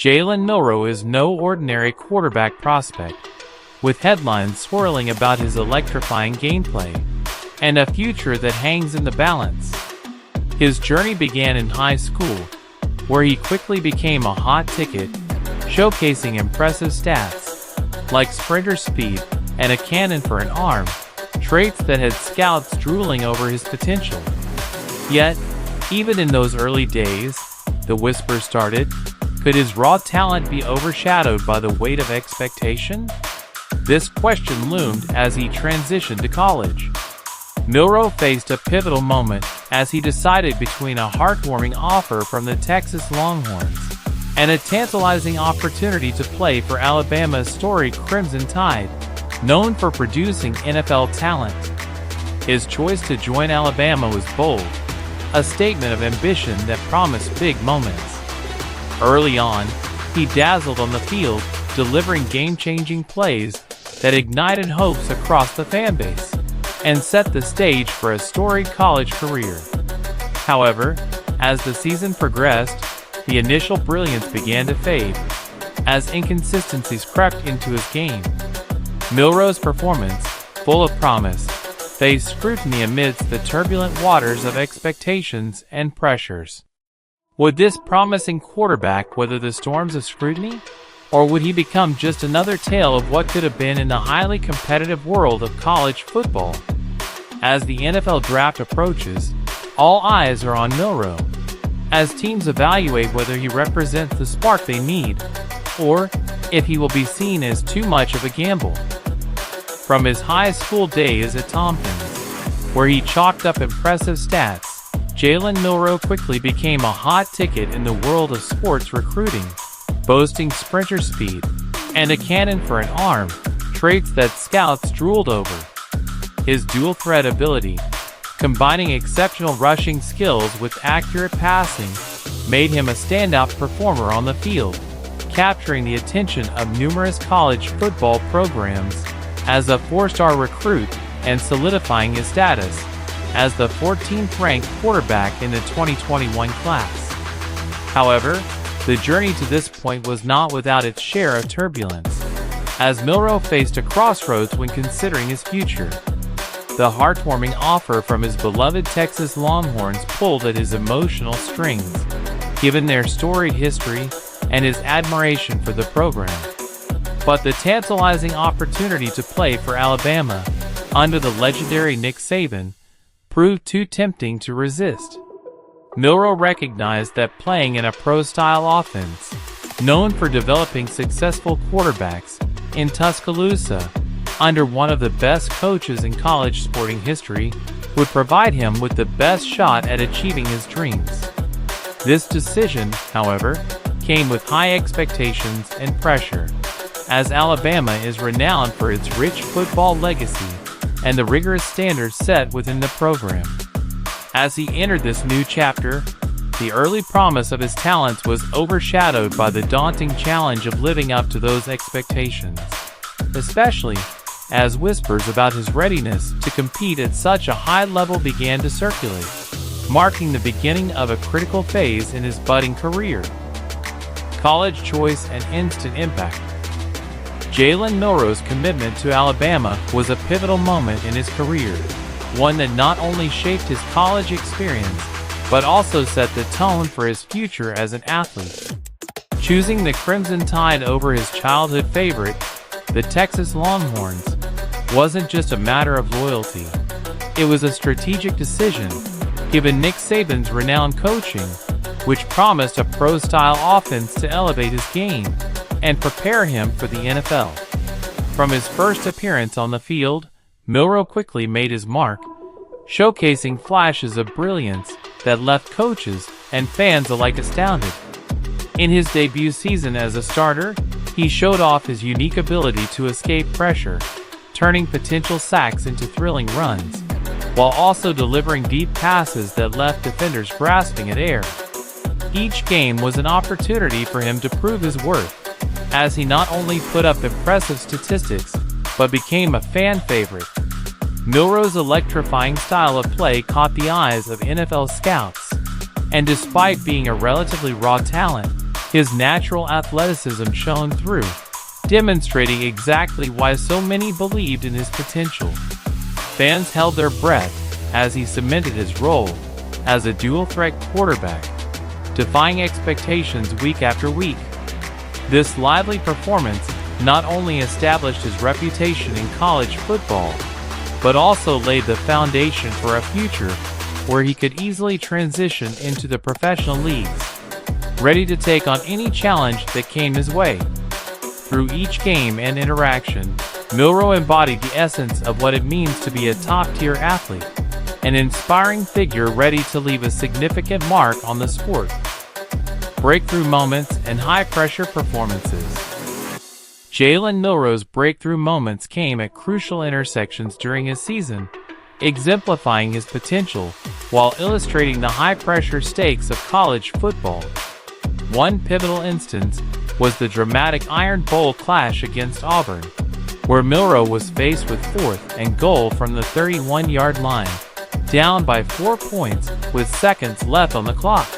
Jalen Milro is no ordinary quarterback prospect, with headlines swirling about his electrifying gameplay and a future that hangs in the balance. His journey began in high school, where he quickly became a hot ticket, showcasing impressive stats like sprinter speed and a cannon for an arm, traits that had scouts drooling over his potential. Yet, even in those early days, the whispers started. Could his raw talent be overshadowed by the weight of expectation? This question loomed as he transitioned to college. Milro faced a pivotal moment as he decided between a heartwarming offer from the Texas Longhorns and a tantalizing opportunity to play for Alabama's storied Crimson Tide, known for producing NFL talent. His choice to join Alabama was bold, a statement of ambition that promised big moments. Early on, he dazzled on the field, delivering game-changing plays that ignited hopes across the fanbase and set the stage for a storied college career. However, as the season progressed, the initial brilliance began to fade as inconsistencies crept into his game. Milro's performance, full of promise, faced scrutiny amidst the turbulent waters of expectations and pressures. Would this promising quarterback weather the storms of scrutiny? Or would he become just another tale of what could have been in the highly competitive world of college football? As the NFL draft approaches, all eyes are on Milro, as teams evaluate whether he represents the spark they need, or if he will be seen as too much of a gamble. From his high school days at Tompkins, where he chalked up impressive stats, Jalen Milro quickly became a hot ticket in the world of sports recruiting, boasting sprinter speed and a cannon for an arm, traits that scouts drooled over. His dual-threat ability, combining exceptional rushing skills with accurate passing, made him a standout performer on the field, capturing the attention of numerous college football programs as a four-star recruit and solidifying his status as the 14th-ranked quarterback in the 2021 class. However, the journey to this point was not without its share of turbulence, as Milro faced a crossroads when considering his future. The heartwarming offer from his beloved Texas Longhorns pulled at his emotional strings, given their storied history and his admiration for the program. But the tantalizing opportunity to play for Alabama, under the legendary Nick Saban, proved too tempting to resist. Milro recognized that playing in a pro-style offense, known for developing successful quarterbacks, in Tuscaloosa, under one of the best coaches in college sporting history, would provide him with the best shot at achieving his dreams. This decision, however, came with high expectations and pressure, as Alabama is renowned for its rich football legacy and the rigorous standards set within the program. As he entered this new chapter, the early promise of his talents was overshadowed by the daunting challenge of living up to those expectations, especially as whispers about his readiness to compete at such a high level began to circulate, marking the beginning of a critical phase in his budding career. College choice and instant impact. Jalen Milro's commitment to Alabama was a pivotal moment in his career, one that not only shaped his college experience, but also set the tone for his future as an athlete. Choosing the Crimson Tide over his childhood favorite, the Texas Longhorns, wasn't just a matter of loyalty. It was a strategic decision, given Nick Saban's renowned coaching, which promised a pro-style offense to elevate his game and prepare him for the NFL. From his first appearance on the field, Milro quickly made his mark, showcasing flashes of brilliance that left coaches and fans alike astounded. In his debut season as a starter, he showed off his unique ability to escape pressure, turning potential sacks into thrilling runs, while also delivering deep passes that left defenders grasping at air. Each game was an opportunity for him to prove his worth, as he not only put up impressive statistics, but became a fan favorite. Milro's electrifying style of play caught the eyes of NFL scouts, and despite being a relatively raw talent, His natural athleticism shone through, demonstrating exactly why so many believed in his potential. Fans held their breath as he cemented his role as a dual-threat quarterback, defying expectations week after week. This lively performance not only established his reputation in college football, but also laid the foundation for a future where he could easily transition into the professional leagues, ready to take on any challenge that came his way. Through each game and interaction, Milro embodied the essence of what it means to be a top-tier athlete, an inspiring figure ready to leave a significant mark on the sport. Breakthrough moments and high-pressure performances. Jalen Milroe's breakthrough moments came at crucial intersections during his season, exemplifying his potential while illustrating the high-pressure stakes of college football. One pivotal instance was the dramatic Iron Bowl clash against Auburn, where Milro was faced with 4th and goal from the 31-yard line, down by 4 points with seconds left on the clock.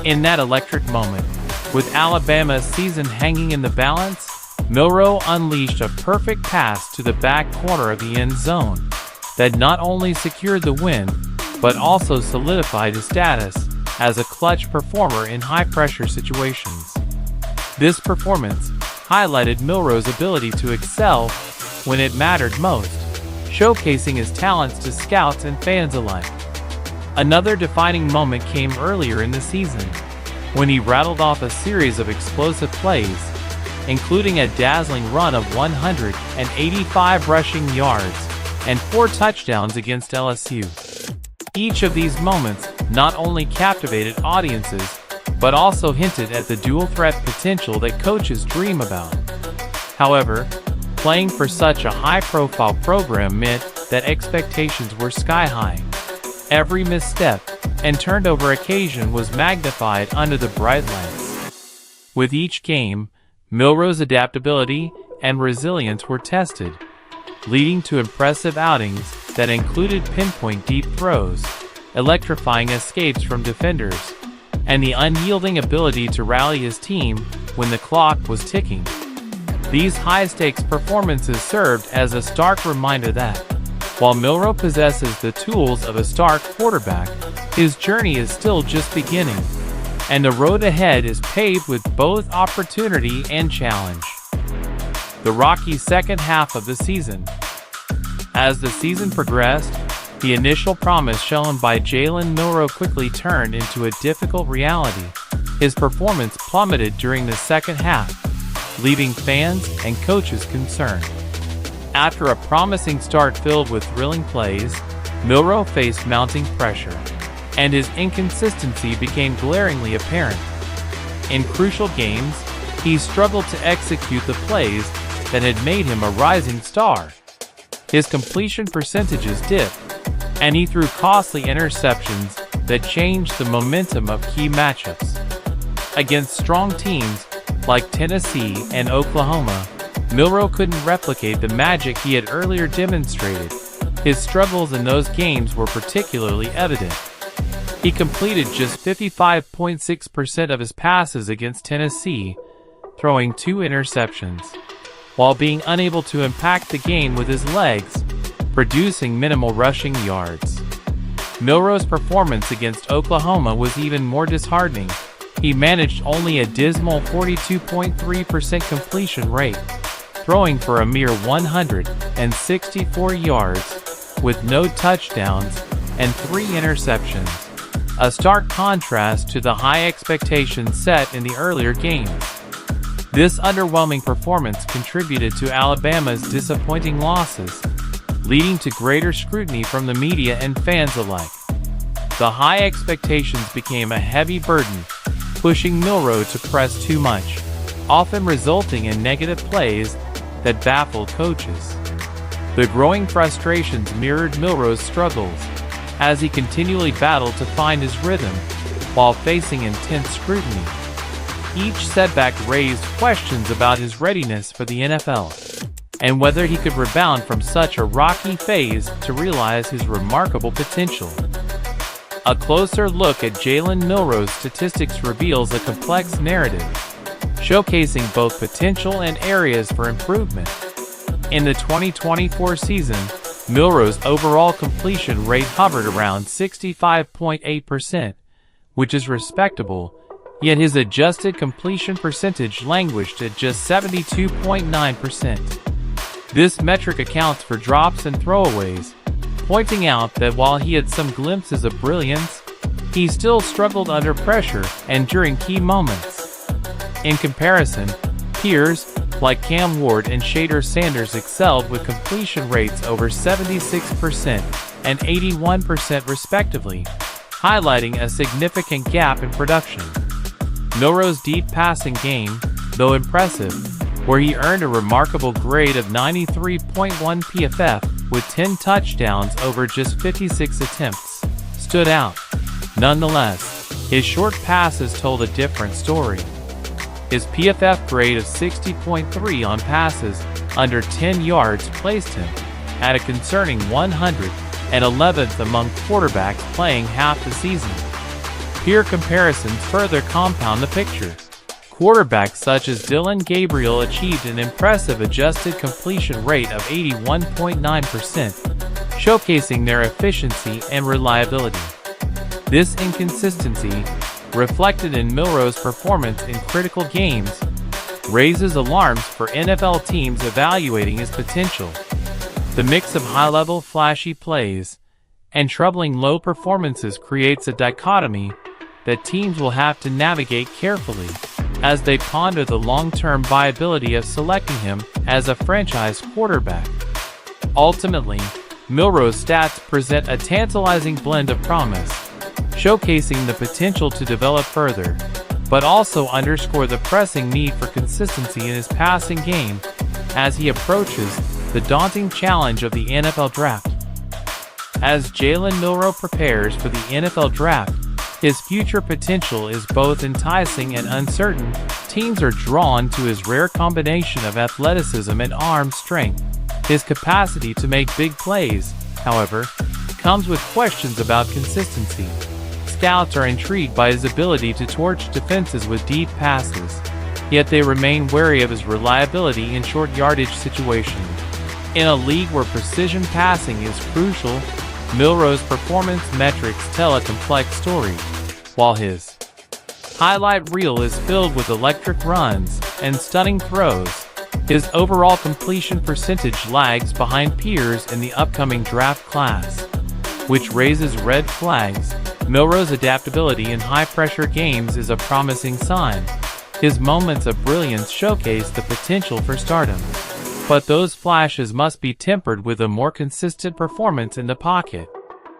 In that electric moment, with Alabama's season hanging in the balance, Milro unleashed a perfect pass to the back corner of the end zone that not only secured the win, but also solidified his status as a clutch performer in high-pressure situations. This performance highlighted Milroe's ability to excel when it mattered most, showcasing his talents to scouts and fans alike. Another defining moment came earlier in the season, when he rattled off a series of explosive plays, including a dazzling run of 185 rushing yards and 4 touchdowns against LSU. Each of these moments not only captivated audiences, but also hinted at the dual-threat potential that coaches dream about. However, playing for such a high-profile program meant that expectations were sky-high. Every misstep and turned-over occasion was magnified under the bright lights. With each game, Milroe's adaptability and resilience were tested, leading to impressive outings that included pinpoint deep throws, electrifying escapes from defenders, and the unyielding ability to rally his team when the clock was ticking. These high-stakes performances served as a stark reminder that, while Milro possesses the tools of a star quarterback, his journey is still just beginning, and the road ahead is paved with both opportunity and challenge. The rocky second half of the season. As the season progressed, the initial promise shown by Jalen Milro quickly turned into a difficult reality. His performance plummeted during the second half, leaving fans and coaches concerned. After a promising start filled with thrilling plays, Milro faced mounting pressure, and his inconsistency became glaringly apparent. In crucial games, he struggled to execute the plays that had made him a rising star. His completion percentages dipped, and he threw costly interceptions that changed the momentum of key matchups. Against strong teams like Tennessee and Oklahoma, Milro couldn't replicate the magic he had earlier demonstrated. His struggles in those games were particularly evident. He completed just 55.6% of his passes against Tennessee, throwing 2 interceptions, while being unable to impact the game with his legs, producing minimal rushing yards. Milroe's performance against Oklahoma was even more disheartening. He managed only a dismal 42.3% completion rate, throwing for a mere 164 yards, with no touchdowns and 3 interceptions, a stark contrast to the high expectations set in the earlier games. This underwhelming performance contributed to Alabama's disappointing losses, leading to greater scrutiny from the media and fans alike. The high expectations became a heavy burden, pushing Milro to press too much, often resulting in negative plays that baffled coaches. The growing frustrations mirrored Milroe's struggles, as he continually battled to find his rhythm while facing intense scrutiny. Each setback raised questions about his readiness for the NFL, and whether he could rebound from such a rocky phase to realize his remarkable potential. A closer look at Jalen Milroe's statistics reveals a complex narrative, showcasing both potential and areas for improvement. In the 2024 season, Milroe's overall completion rate hovered around 65.8%, which is respectable, yet his adjusted completion percentage languished at just 72.9%. This metric accounts for drops and throwaways, pointing out that while he had some glimpses of brilliance, he still struggled under pressure and during key moments. In comparison, peers like Cam Ward and Shader Sanders excelled with completion rates over 76% and 81% respectively, highlighting a significant gap in production. Milroe's deep passing game, though impressive, where he earned a remarkable grade of 93.1 PFF with 10 touchdowns over just 56 attempts, stood out. Nonetheless, his short passes told a different story. His PFF grade of 60.3 on passes under 10 yards placed him at a concerning 111th among quarterbacks playing half the season. Peer comparisons further compound the picture. Quarterbacks such as Dillon Gabriel achieved an impressive adjusted completion rate of 81.9%, showcasing their efficiency and reliability. This inconsistency, reflected in Milroe's performance in critical games, raises alarms for NFL teams evaluating his potential. The mix of high-level flashy plays and troubling low performances creates a dichotomy that teams will have to navigate carefully as they ponder the long-term viability of selecting him as a franchise quarterback. Ultimately, Milroe's stats present a tantalizing blend of promise, showcasing the potential to develop further, but also underscore the pressing need for consistency in his passing game as he approaches the daunting challenge of the NFL Draft. As Jalen Milroe prepares for the NFL Draft, his future potential is both enticing and uncertain. Teams are drawn to his rare combination of athleticism and arm strength. His capacity to make big plays, however, comes with questions about consistency. Scouts are intrigued by his ability to torch defenses with deep passes, yet they remain wary of his reliability in short yardage situations. In a league where precision passing is crucial, Milroe's performance metrics tell a complex story. While his highlight reel is filled with electric runs and stunning throws, his overall completion percentage lags behind peers in the upcoming draft class, which raises red flags. Milroe's adaptability in high-pressure games is a promising sign. His moments of brilliance showcase the potential for stardom, but those flashes must be tempered with a more consistent performance in the pocket,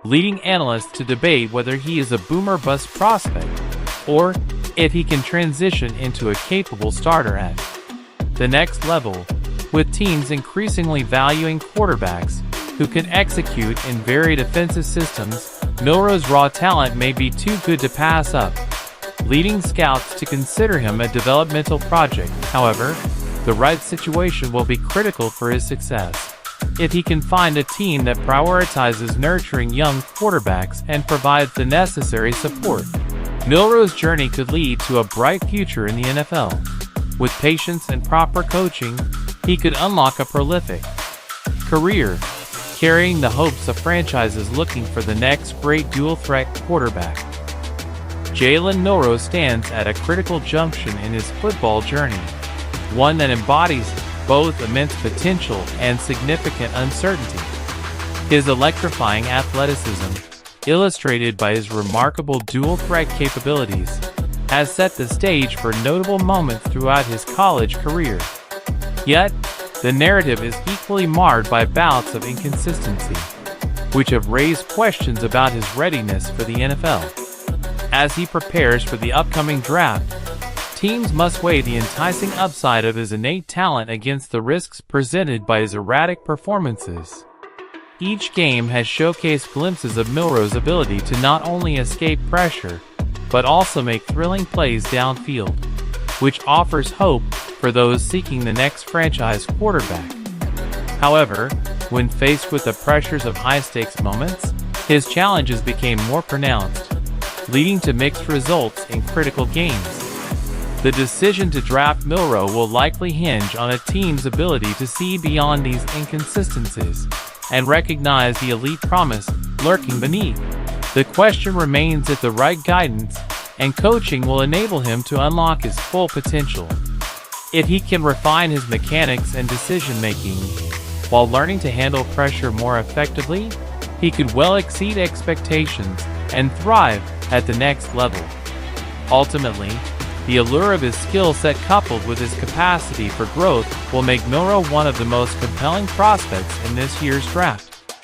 leading analysts to debate whether he is a boom-or-bust prospect, or if he can transition into a capable starter at the next level, with teams increasingly valuing quarterbacks who can execute in varied offensive systems. Milroe's raw talent may be too good to pass up, leading scouts to consider him a developmental project. However, the right situation will be critical for his success. If he can find a team that prioritizes nurturing young quarterbacks and provides the necessary support, Milroe's journey could lead to a bright future in the NFL. With patience and proper coaching, he could unlock a prolific career, carrying the hopes of franchises looking for the next great dual-threat quarterback. Jalen Milroe stands at a critical junction in his football journey, one that embodies both immense potential and significant uncertainty. His electrifying athleticism, illustrated by his remarkable dual-threat capabilities, has set the stage for notable moments throughout his college career. Yet, the narrative is equally marred by bouts of inconsistency, which have raised questions about his readiness for the NFL. As he prepares for the upcoming draft, teams must weigh the enticing upside of his innate talent against the risks presented by his erratic performances. Each game has showcased glimpses of Milroe's ability to not only escape pressure, but also make thrilling plays downfield, which offers hope for those seeking the next franchise quarterback. However, when faced with the pressures of high-stakes moments, His challenges became more pronounced, leading to mixed results in critical games. The decision to draft Milroe will likely hinge on a team's ability to see beyond these inconsistencies and recognize the elite promise lurking beneath. The question remains if the right guidance and coaching will enable him to unlock his full potential. If he can refine his mechanics and decision-making while learning to handle pressure more effectively, he could well exceed expectations and thrive at the next level. Ultimately, the allure of his skill set coupled with his capacity for growth will make Milro one of the most compelling prospects in this year's draft.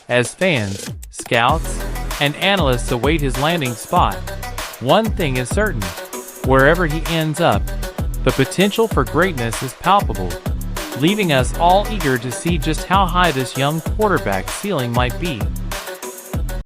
As fans, scouts, and analysts await his landing spot, one thing is certain: wherever he ends up, the potential for greatness is palpable, leaving us all eager to see just how high this young quarterback's ceiling might be.